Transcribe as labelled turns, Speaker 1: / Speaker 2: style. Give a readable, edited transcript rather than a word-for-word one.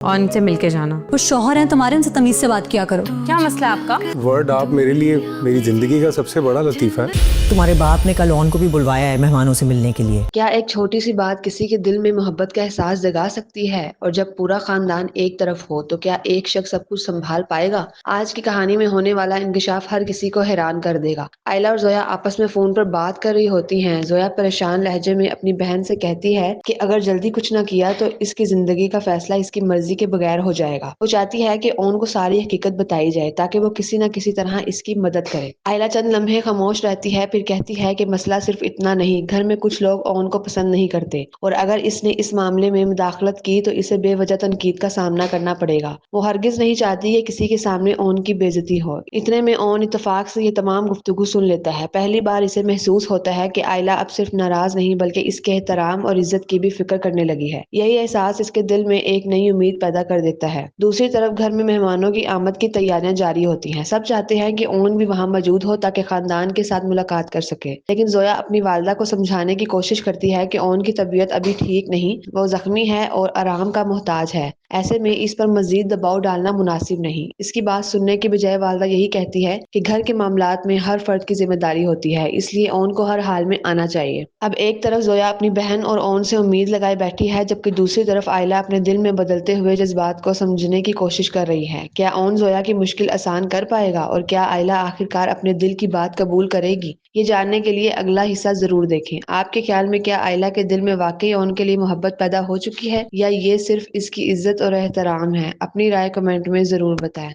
Speaker 1: اور ان سے مل کے جانا.
Speaker 2: وہ شوہر ہیں تمہارے، ان سے تمیز سے بات کیا کرو.
Speaker 1: کیا مسئلہ ہے آپ کا؟
Speaker 3: ورڈ آپ میرے لیے میری زندگی کا سب سے بڑا لطیفہ ہے.
Speaker 4: تمہارے باپ نے کل اون کو بھی بلوایا ہے مہمانوں سے ملنے کے لیے.
Speaker 5: کیا ایک چھوٹی سی بات کسی کے دل میں محبت کا احساس جگا سکتی ہے؟ اور جب پورا خاندان ایک طرف ہو تو کیا ایک شخص سب کچھ سنبھال پائے گا؟ آج کی کہانی میں ہونے والا انکشاف ہر کسی کو حیران کر دے گا. آئلہ اور زویا آپس میں فون پر بات کر رہی ہوتی ہیں. زویا پریشان لہجے میں اپنی بہن سے کہتی ہے کہ اگر جلدی کچھ نہ کیا تو اس کی زندگی کا فیصلہ اس کی مرضی کے بغیر ہو جائے گا. وہ چاہتی ہے کہ اون کو ساری حقیقت بتائی جائے تاکہ وہ کسی نہ کسی طرح اس کی مدد کرے. آئلہ چند لمحے خاموش رہتی ہے، پھر کہتی ہے کہ مسئلہ صرف اتنا نہیں، گھر میں کچھ لوگ اون کو پسند نہیں کرتے اور اگر اس نے اس معاملے میں مداخلت کی تو اسے بے وجہ تنقید کا سامنا کرنا پڑے گا. وہ ہرگز نہیں چاہتی کہ کسی کے سامنے اون کی بے عزتی ہو. اتنے میں اون اتفاق سے یہ تمام گفتگو سن لیتا ہے. پہلی بار اسے محسوس ہوتا ہے کہ آئلہ اب صرف ناراض نہیں بلکہ اس کے احترام اور عزت کی بھی فکر کرنے لگی ہے. یہی احساس اس کے دل میں ایک نئی امید پیدا کر دیتا ہے. دوسری طرف گھر میں مہمانوں کی آمد کی تیاریاں جاری ہوتی ہیں. سب چاہتے ہیں کہ اون بھی وہاں موجود ہو تاکہ خاندان کے ساتھ ملاقات کر سکے، لیکن زویا اپنی والدہ کو سمجھانے کی کوشش کرتی ہے کہ اون کی طبیعت ابھی ٹھیک نہیں، وہ زخمی ہے اور آرام کا محتاج ہے. ایسے میں اس پر مزید دباؤ ڈالنا مناسب نہیں. اس کی بات سننے کے بجائے والدہ یہی کہتی ہے کہ گھر کے معاملات میں ہر فرد کی ذمہ داری ہوتی ہے، اس لیے اون کو ہر حال میں آنا چاہیے. اب ایک طرف زویا اپنی بہن اور اون سے امید لگائے بیٹھی ہے، جبکہ دوسری طرف آئلہ اپنے دل میں بدلتے ہوئے جذبات کو سمجھنے کی کوشش کر رہی ہے. کیا اون زویا کی مشکل آسان کر پائے گا اور کیا آئلہ آخرکار اپنے دل کی بات قبول کرے گی؟ یہ جاننے کے لیے اگلا حصہ ضرور دیکھیں. آپ کے خیال میں کیا آئلہ کے دل میں واقعی اون کے لیے محبت پیدا ہو چکی ہے یا یہ صرف اس کی عزت اور احترام ہے؟ اپنی رائے کمنٹ میں ضرور بتائیں.